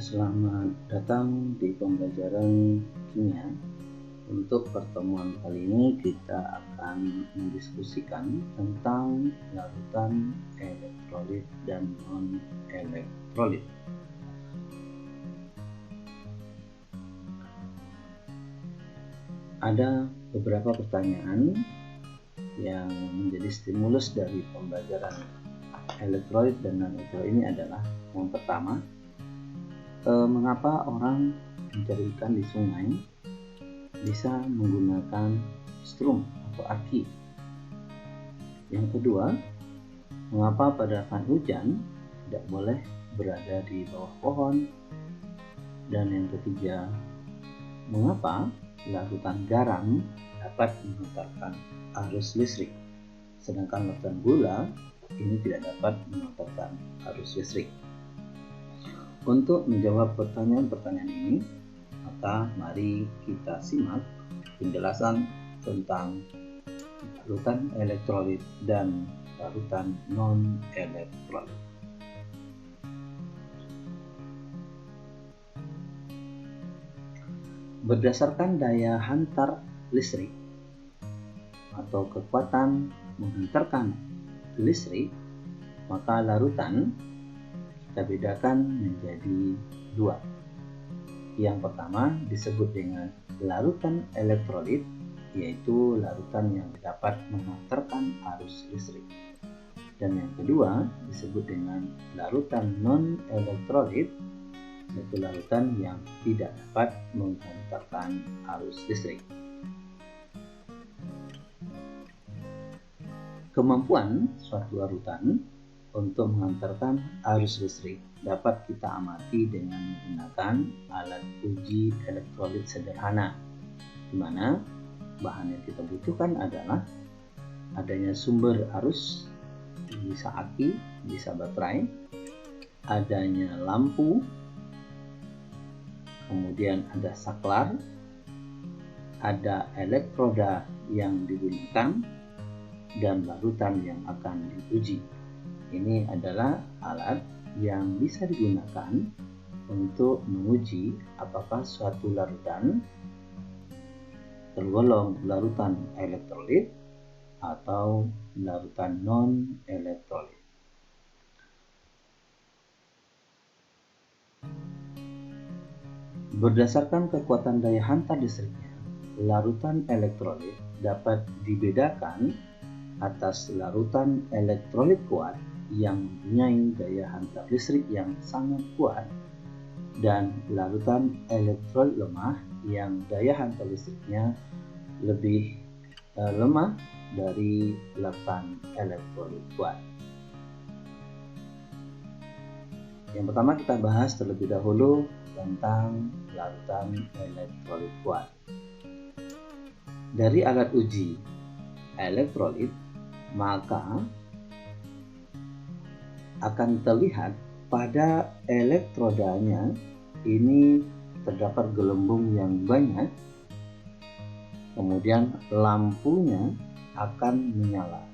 Selamat datang di pembelajaran kimia. Untuk pertemuan kali ini kita akan mendiskusikan tentang larutan elektrolit dan non-elektrolit. Ada beberapa pertanyaan yang menjadi stimulus dari pembelajaran elektrolit dan non-elektrolit ini adalah yang pertama, mengapa orang mencari ikan di sungai bisa menggunakan strum atau aki? Yang kedua, mengapa pada saat hujan tidak boleh berada di bawah pohon? Dan yang ketiga, mengapa larutan garam dapat mengantarkan arus listrik, sedangkan larutan gula ini tidak dapat mengantarkan arus listrik? Untuk menjawab pertanyaan-pertanyaan ini, maka mari kita simak penjelasan tentang larutan elektrolit dan larutan non-elektrolit. Berdasarkan daya hantar listrik atau kekuatan menghantarkan listrik, maka larutan kita bedakan menjadi dua. Yang pertama disebut dengan larutan elektrolit, yaitu larutan yang dapat menghantarkan arus listrik. Dan yang kedua disebut dengan larutan non-elektrolit, yaitu larutan yang tidak dapat menghantarkan arus listrik. Kemampuan suatu larutan untuk menghantarkan arus listrik dapat kita amati dengan menggunakan alat uji elektrolit sederhana, di mana bahan yang kita butuhkan adalah adanya sumber arus, bisa aki, bisa baterai, adanya lampu, kemudian ada saklar, ada elektroda yang digunakan, dan larutan yang akan diuji. Ini adalah alat yang bisa digunakan untuk menguji apakah suatu larutan tergolong larutan elektrolit atau larutan non-elektrolit. Berdasarkan kekuatan daya hantar listriknya, larutan elektrolit dapat dibedakan atas larutan elektrolit kuat yang mempunyai daya hantar listrik yang sangat kuat dan larutan elektrolit lemah yang daya hantar listriknya lebih lemah dari larutan elektrolit kuat. Yang pertama kita bahas terlebih dahulu tentang larutan elektrolit kuat. Dari alat uji elektrolit, maka akan terlihat pada elektrodanya ini terdapat gelembung yang banyak, kemudian lampunya akan menyala,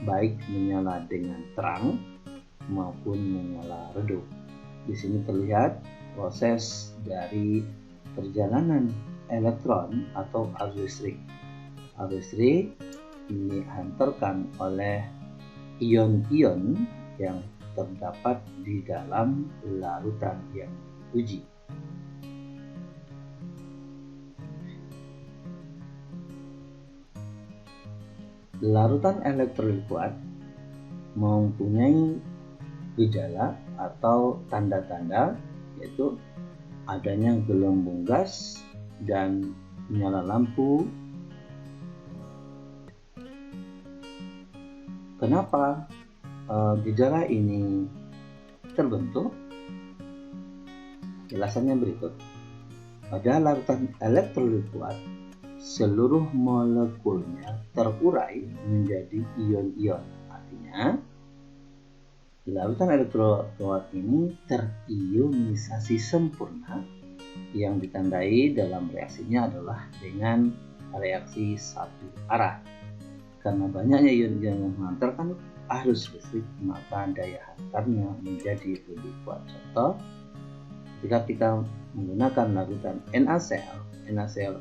baik menyala dengan terang maupun menyala redup. Di sini terlihat proses dari perjalanan elektron atau arus listrik. Arus listrik dihantarkan oleh ion-ion yang terdapat di dalam larutan yang diuji. Larutan elektrolit kuat mempunyai gejala atau tanda-tanda, yaitu adanya gelembung gas dan menyala lampu. Kenapa gejala ini terbentuk? Jelasannya berikut. Pada larutan elektrolit kuat, seluruh molekulnya terurai menjadi ion-ion. Artinya, larutan elektrolit kuat ini terionisasi sempurna, yang ditandai dalam reaksinya adalah dengan reaksi satu arah. Karena banyaknya ion-ion yang menghantarkan arus listrik, maka daya hantarnya menjadi lebih kuat. Contoh, Jika kita menggunakan larutan NaCl, NaCl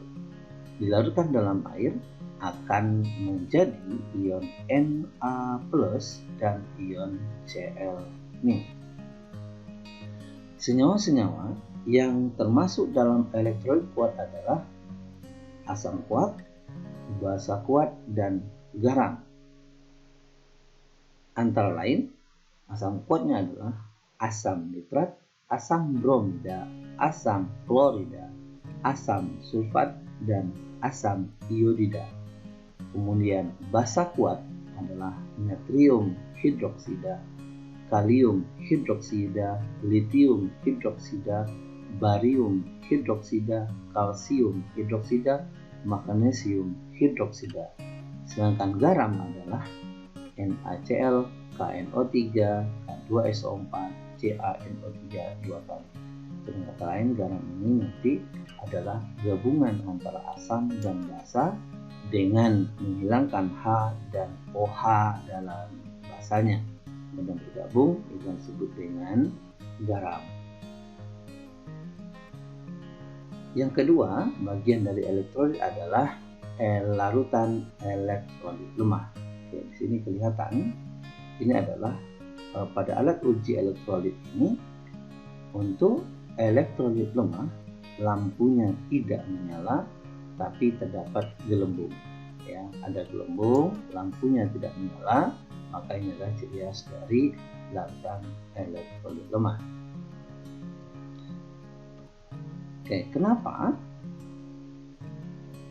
dilarutkan dalam air akan menjadi ion Na+ dan ion Cl-. Senyawa-senyawa yang termasuk dalam elektrolit kuat adalah asam kuat, basa kuat, dan garam. Antara lain, asam kuatnya adalah asam nitrat, asam bromida, asam klorida, asam sulfat, dan asam iodida. Kemudian basa kuat adalah natrium hidroksida, kalium hidroksida, litium hidroksida, barium hidroksida, kalsium hidroksida, magnesium hidroksida. Sedangkan garam adalah NaCl, KNO3, K2SO4, CaNO3 2 kali. Dengan kata lain, garam ini nanti adalah gabungan antara asam dan basa dengan menghilangkan H dan OH dalam basanya. Kemudian bergabung itu disebut dengan garam. Yang kedua, bagian dari elektrolit adalah larutan elektrolit lemah. Oke, di sini kelihatan ini adalah pada alat uji elektrolit ini, untuk elektrolit lemah lampunya tidak menyala tapi terdapat gelembung. Ya, ada gelembung, lampunya tidak menyala, maka ini adalah ciri khas dari larutan elektrolit lemah. Oke, kenapa?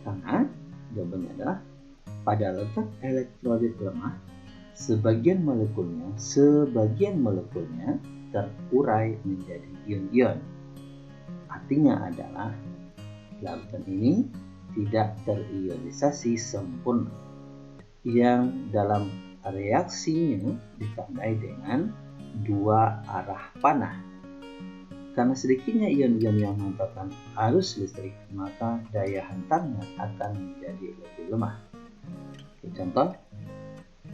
Karena jawabannya adalah pada larutan elektrolit lemah sebagian molekulnya terurai menjadi ion-ion. Artinya adalah larutan ini tidak terionisasi sempurna, yang dalam reaksinya ditandai dengan dua arah panah. Karena sedikitnya ion-ion yang memanfaatkan arus listrik, maka daya hantarnya akan menjadi lebih lemah. Oke, contoh,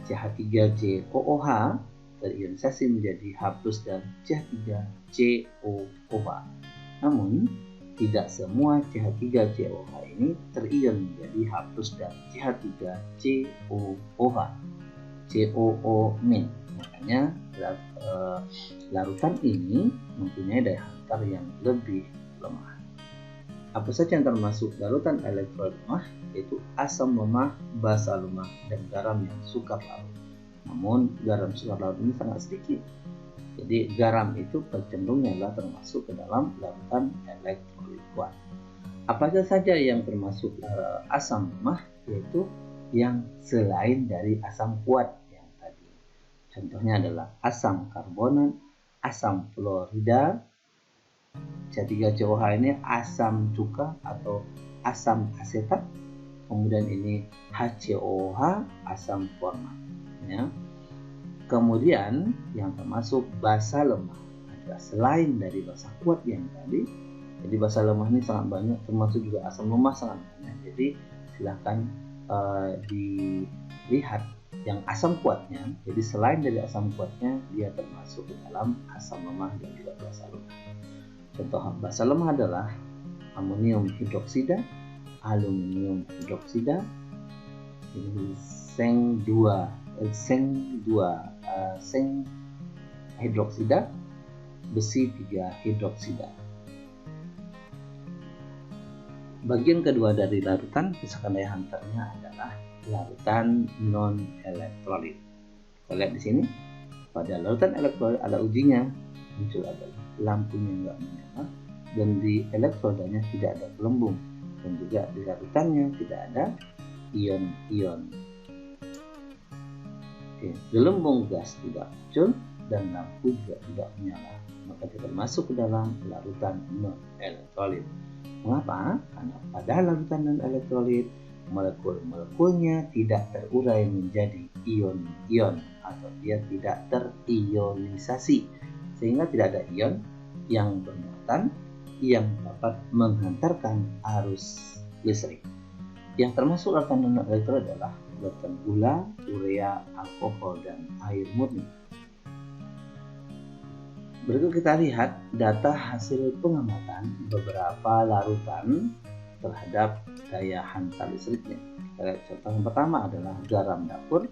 CH3COOH terionisasi menjadi H+ dan CH3COOH. Namun, tidak semua CH3COOH ini terion menjadi H+ dan CH3COOH, COO-. Makanya larutan ini mempunyai daya hantar yang lebih lemah. Apa saja yang termasuk larutan elektrolit lemah? Yaitu asam lemah, basa lemah, dan garam yang sukar larut. Namun garam sukar larut ini sangat sedikit. Jadi garam itu cenderungnya adalah termasuk ke dalam larutan elektrolit kuat. Apa saja yang termasuk asam lemah? Yaitu yang selain dari asam kuat yang tadi. Contohnya adalah asam karbonat, asam fluorida, CH3COOH ini asam cuka atau asam asetat, kemudian ini HCOOH, asam format. Ya. Kemudian yang termasuk basa lemah adalah selain dari basa kuat yang tadi. Jadi basa lemah ini sangat banyak, termasuk juga asam lemah sangat banyak. Jadi silahkan dilihat yang asam kuatnya. Jadi selain dari asam kuatnya, dia termasuk ke dalam asam lemah dan juga basa lemah. Contoh basa lemah adalah amonium hidroksida, aluminium hidroksida, seng hidroksida, besi 3 hidroksida. Bagian kedua dari larutan, misalkan daya hantarnya adalah larutan non elektrolit. Kita lihat di sini, pada larutan elektrolit ada ujinya, muncul adalah lampunya enggak menyala, dan di elektrodanya tidak ada gelembung, dan juga di larutannya tidak ada ion-ion. Gelembung gas tidak muncul dan lampu juga tidak menyala, maka tidak masuk ke dalam larutan non elektrolit. Mengapa? Karena pada larutan non elektrolit molekul-molekulnya tidak terurai menjadi ion-ion atau dia tidak terionisasi, sehingga tidak ada ion yang bermuatan yang dapat menghantarkan arus listrik. Yang termasuk larutan non elektrolit adalah larutan gula, urea, alkohol, dan air murni. Berikut kita lihat data hasil pengamatan beberapa larutan terhadap daya hantar listriknya. Kita lihat contoh yang pertama adalah garam dapur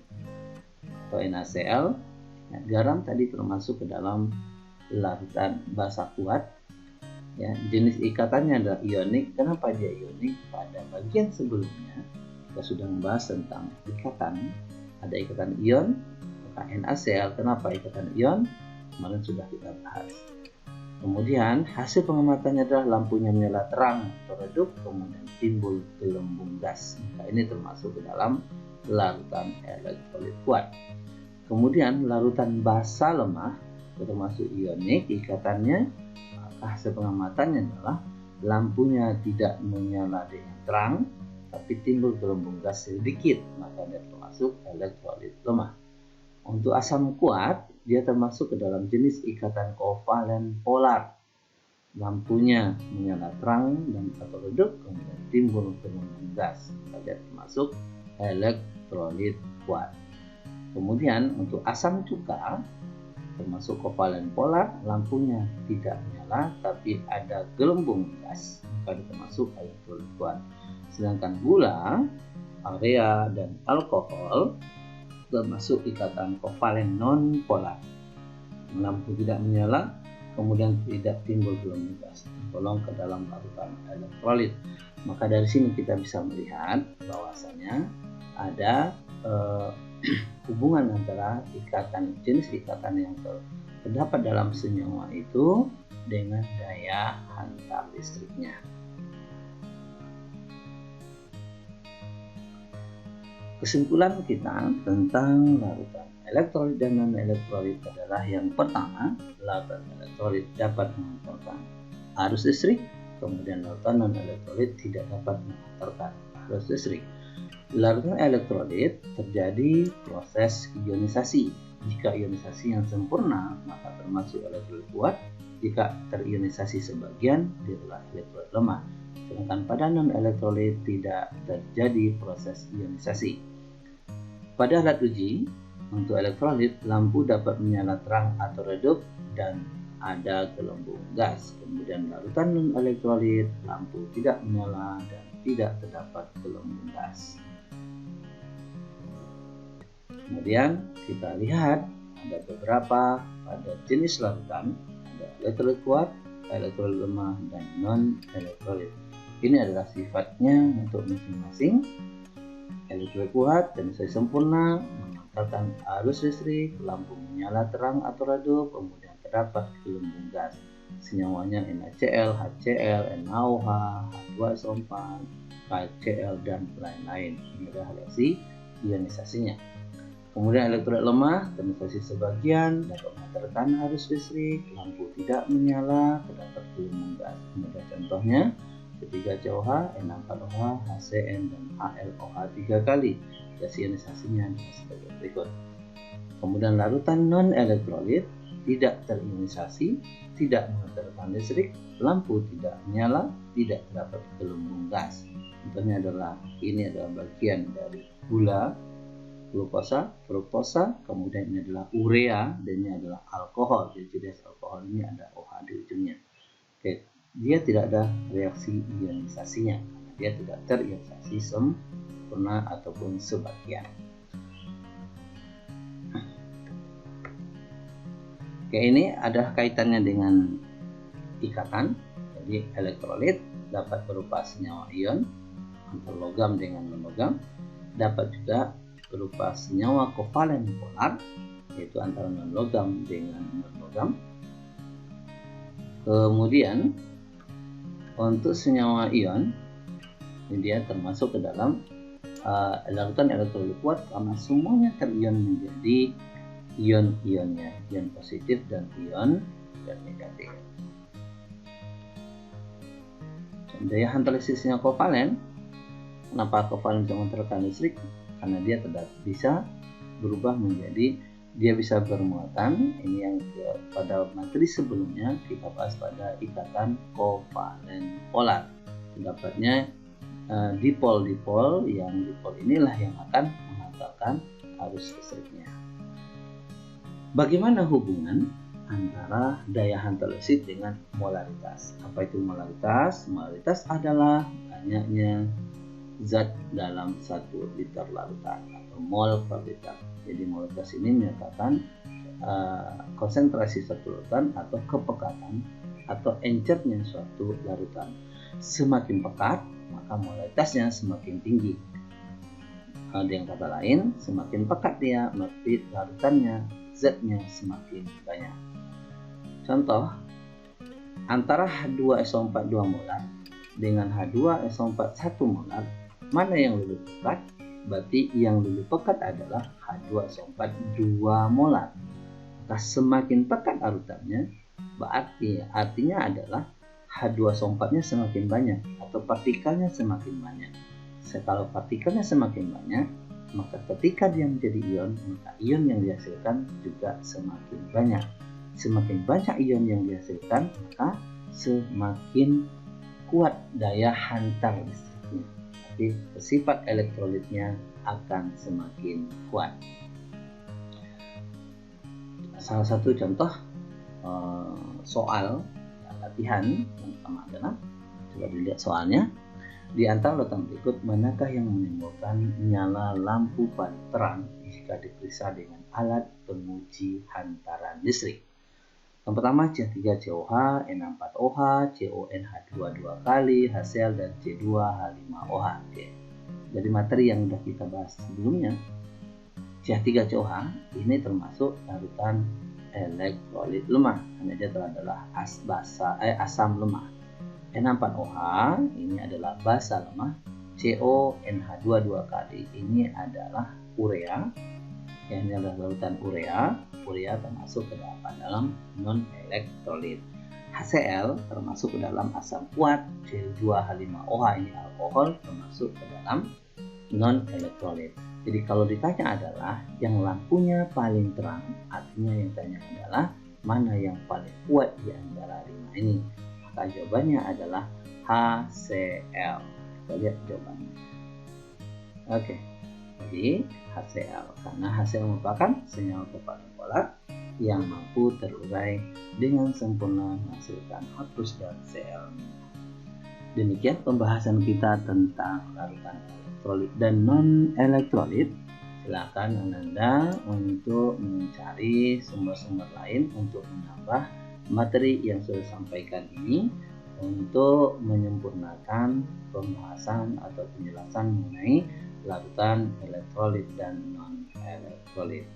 atau NaCl. Ya, garam tadi termasuk ke dalam larutan basa kuat. Ya, jenis ikatannya adalah ionik. Kenapa dia ionik? Pada bagian sebelumnya kita sudah membahas tentang ikatan. Ada ikatan ion, maka NaCl. Kenapa ikatan ion? Kemarin sudah kita bahas. Kemudian hasil pengamatannya adalah lampunya menyala terang atau redup, kemudian timbul gelembung gas. Maka ini termasuk ke dalam larutan elektrolit kuat. Kemudian larutan basa lemah termasuk ionik ikatannya, maka hasil pengamatannya adalah lampunya tidak menyala dengan terang, tapi timbul gelembung gas sedikit, maka dia termasuk elektrolit lemah. Untuk asam kuat, dia termasuk ke dalam jenis ikatan kovalen polar. Lampunya menyala terang dan atau redup, kemudian timbul gelembung gas. Dia termasuk elektrolit kuat. Kemudian untuk asam cuka, termasuk kovalen polar, lampunya tidak menyala tapi ada gelembung gas, maka dia termasuk elektrolit kuat. Sedangkan gula, area, dan alkohol termasuk ikatan kovalen non polar. Lampu tidak menyala, kemudian tidak timbul gelembung gas, tergolong ke dalam larutan elektrolit. Maka dari sini kita bisa melihat bahwasanya ada hubungan antara jenis ikatan yang terdapat dalam senyawa itu dengan daya hantar listriknya. Kesimpulan kita tentang larutan elektrolit dan non-elektrolit adalah yang pertama, larutan elektrolit dapat mengantarkan arus listrik, kemudian larutan non-elektrolit tidak dapat mengantarkan arus listrik. Di larutan elektrolit terjadi proses ionisasi. Jika ionisasi yang sempurna, maka termasuk elektrolit kuat. Jika terionisasi sebagian, dia adalah elektrolit lemah. Sedangkan pada non-elektrolit tidak terjadi proses ionisasi. Pada alat uji, untuk elektrolit, lampu dapat menyala terang atau redup dan ada gelembung gas. Kemudian larutan non-elektrolit, lampu tidak menyala dan tidak terdapat gelembung gas. Kemudian kita lihat ada beberapa pada jenis larutan, ada elektrolit kuat, elektrolit lemah, dan non-elektrolit. Ini adalah sifatnya untuk masing-masing. Elektrolit kuat dan sempurna mengantarkan arus listrik, lampu menyala terang atau redup, kemudian terdapat gelembung gas. Senyawanya NaCl, HCl, NaOH, H2SO4, KCl, dan lain-lain. Ini adalah reaksi ionisasinya. Kemudian elektrolit lemah, ionisasi sebagian, dapat mengantarkan arus listrik, lampu tidak menyala, terdapat gelembung gas. Ini adalah contohnya. Ketiga COH, N4OH, HCN, dan HLOH 3 kali. Gas ionisasinya sebagai berikut. Kemudian larutan non-elektrolit tidak terionisasi, tidak mengantarkan listrik, lampu tidak menyala, tidak terdapat gelembung gas. Contohnya adalah ini adalah bagian dari gula, glukosa, fruktosa, kemudian ini adalah urea, dan ini adalah alkohol. Jadi jenis alkohol ini ada OH di ujungnya. Oke. Dia tidak ada reaksi ionisasinya, dia tidak terionisasi sempurna ataupun sebagian. Oke, ini ada kaitannya dengan ikatan. Jadi elektrolit dapat berupa senyawa ion antar logam dengan non-logam, dapat juga berupa senyawa kovalen polar, yaitu antara non-logam dengan non-logam. Kemudian untuk senyawa ion, ini dia termasuk ke dalam larutan elektrolit kuat karena semuanya terion menjadi ion-ionnya, ion positif dan ion negatif. Daya hantar listriknya kovalen. Kenapa kovalen bisa mengantarkan listrik? Karena dia bisa berubah menjadi, dia bisa bermuatan. Ini yang pada materi sebelumnya kita bahas pada ikatan kovalen polar. Pendapatnya dipol-dipol, yang dipol inilah yang akan mengantarkan arus listriknya. Bagaimana hubungan antara daya hantar listrik dengan molaritas. Apa itu molaritas? Molaritas adalah banyaknya zat dalam 1 liter larutan atau mol per liter. Jadi molaritas ini menyatakan konsentrasi suatu larutan atau kepekatan atau encernya suatu larutan. Semakin pekat, maka molaritasnya semakin tinggi. Dengan kata lain, semakin pekat dia, maka larutannya, zatnya semakin banyak. Contoh, antara H2SO4 2 molar dengan H2SO4 1 molar, mana yang lebih pekat? Berarti yang lebih pekat adalah H2SO4 2 molar. Maka semakin pekat larutannya, berarti artinya adalah H2SO4-nya semakin banyak atau partikelnya semakin banyak. Kalau partikelnya semakin banyak, maka ketika dia menjadi ion, maka ion yang dihasilkan juga semakin banyak. Semakin banyak ion yang dihasilkan, maka semakin kuat daya hantar listriknya. Jadi sifat elektrolitnya akan semakin kuat. Salah satu contoh soal latihan yang pertama adalah, coba dilihat soalnya. Di antara larutan berikut, manakah yang menimbulkan nyala lampu paling terang jika diperiksa dengan alat penguji hantaran listrik? Yang pertama, C3COH, N4OH, CONH2 2 kali, HCl, dan C2H5OH. Dari materi yang sudah kita bahas sebelumnya, C3COH ini termasuk larutan elektrolit lemah, karena dia adalah asam lemah. N4OH ini adalah basa lemah. CONH2 2 kali ini adalah urea. Ini adalah larutan urea. Urea termasuk ke dalam non elektrolit. HCl termasuk ke dalam asam kuat. C2H5OH ini alkohol, termasuk ke dalam non elektrolit. Jadi kalau ditanya adalah yang lampunya paling terang, artinya yang ditanya adalah mana yang paling kuat di antara 5 ini. Maka jawabannya adalah HCl. Kita lihat jawabannya. Oke, jadi HCl, karena HCl merupakan senyawa terpaling polar yang mampu terurai dengan sempurna menghasilkan H+ dan Cl. Demikian pembahasan kita tentang larutan elektrolit dan non elektrolit. Silakan Anda untuk mencari sumber-sumber lain untuk menambah materi yang sudah sampaikan ini untuk menyempurnakan pembahasan atau penjelasan mengenai larutan elektrolit dan non elektrolit.